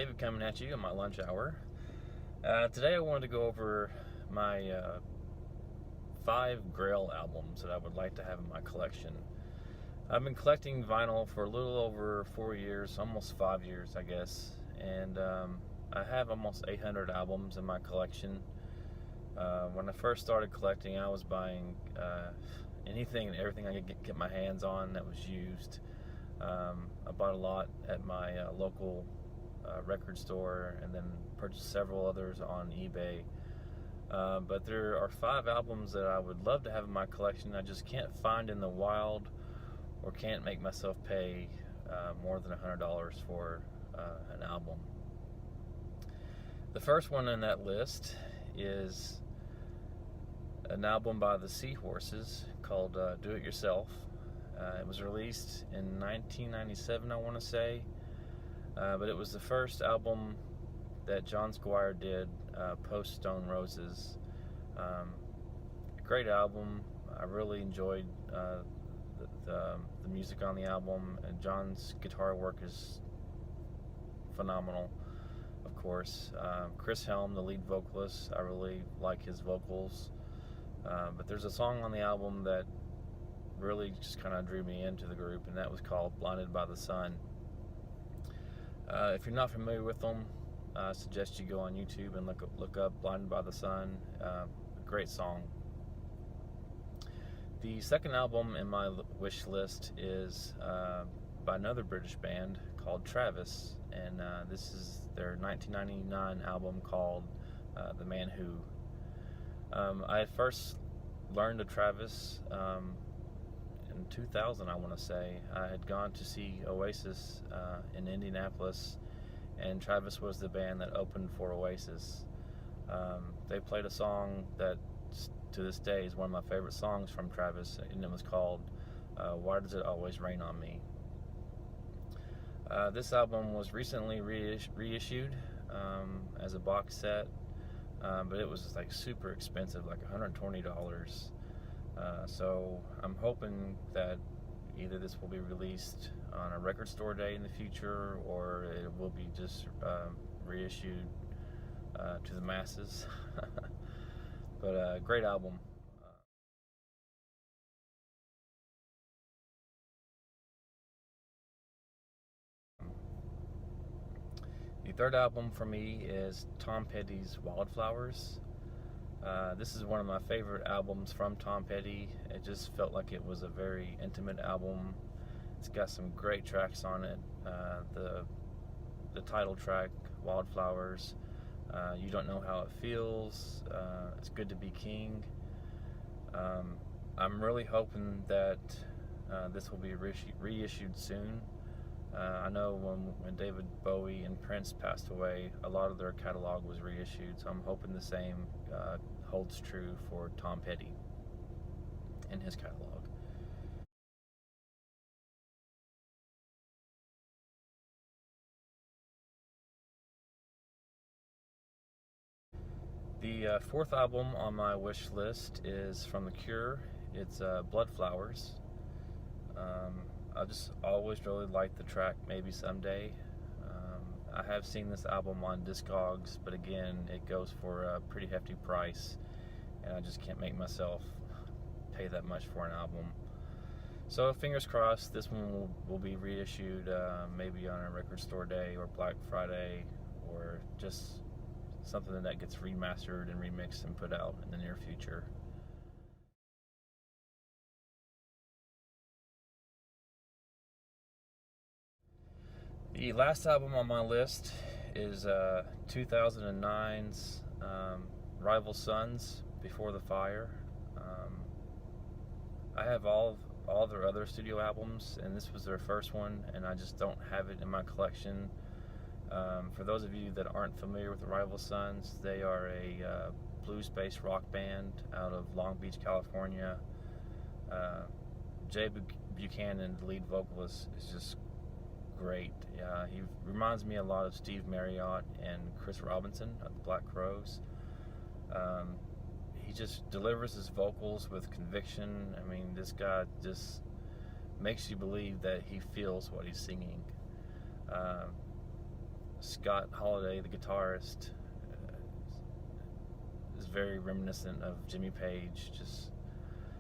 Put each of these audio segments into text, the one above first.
David coming at you in my lunch hour. Today I wanted to go over my 5 Grail albums that I would like to have in my collection. I've been collecting vinyl for a little over 4 years, almost 5 years I guess, and I have almost 800 albums in my collection. When I first started collecting, I was buying anything and everything I could get my hands on that was used. I bought a lot at my local record store, and then purchased several others on eBay. But there are 5 albums that I would love to have in my collection. I just can't find in the wild, or can't make myself pay more than $100 for an album. The first one on that list is an album by the Seahorses called Do It Yourself. It was released in 1997, I want to say, but it was the first album that John Squire did post Stone Roses. Great album. I really enjoyed the music on the album, and John's guitar work is phenomenal, of course. Chris Helm, the lead vocalist, I really like his vocals, but there's a song on the album that really just kind of drew me into the group, and that was called Blinded by the Sun. If you're not familiar with them, I suggest you go on YouTube and look up Blinded by the Sun. Great song. The second album in my wish list is by another British band called Travis, and this is their 1999 album called The Man Who. I had first learned of Travis in 2000, I want to say. I had gone to see Oasis in Indianapolis, and Travis was the band that opened for Oasis. They played a song that to this day is one of my favorite songs from Travis, and it was called Why Does It Always Rain on Me. This album was recently reissued as a box set, but it was like super expensive, like $120. So I'm hoping that either this will be released on a record store day in the future, or it will be just reissued to the masses. But great album. The third album for me is Tom Petty's Wildflowers. This is one of my favorite albums from Tom Petty. It just felt like it was a very intimate album. It's got some great tracks on it. The title track, Wildflowers, You Don't Know How It Feels, It's Good to Be King. I'm really hoping that this will be reissued soon. I know when David Bowie and Prince passed away, a lot of their catalog was reissued, so I'm hoping the same holds true for Tom Petty and his catalog. The fourth album on my wish list is from The Cure. It's Blood Flowers. I just always really liked the track Maybe Someday. I have seen this album on Discogs, but again, it goes for a pretty hefty price, and I just can't make myself pay that much for an album. So fingers crossed this one will be reissued maybe on a record store day or Black Friday, or just something that gets remastered and remixed and put out in the near future. The last album on my list is 2009's Rival Sons, Before the Fire. I have all their other studio albums, and this was their first one, and I just don't have it in my collection. For those of you that aren't familiar with the Rival Sons, they are a blues-based rock band out of Long Beach, California. Jay Buchanan, the lead vocalist, is just great. He reminds me a lot of Steve Marriott and Chris Robinson of the Black Crowes. He just delivers his vocals with conviction. I mean, this guy just makes you believe that he feels what he's singing. Scott Holiday, the guitarist, is very reminiscent of Jimmy Page. Just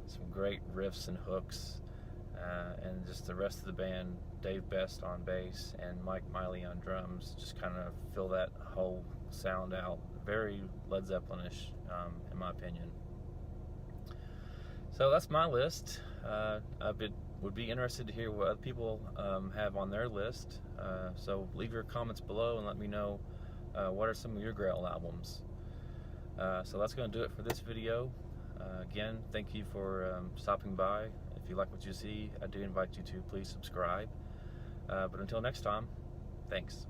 some great riffs and hooks, and just the rest of the band, Dave Best on bass and Mike Miley on drums, just kind of fill that whole sound out. Very Led Zeppelin-ish, in my opinion. So that's my list. I would be interested to hear what other people have on their list. So leave your comments below and let me know what are some of your Grail albums. So that's going to do it for this video. Again, thank you for stopping by. If you like what you see, I do invite you to please subscribe. But until next time, thanks.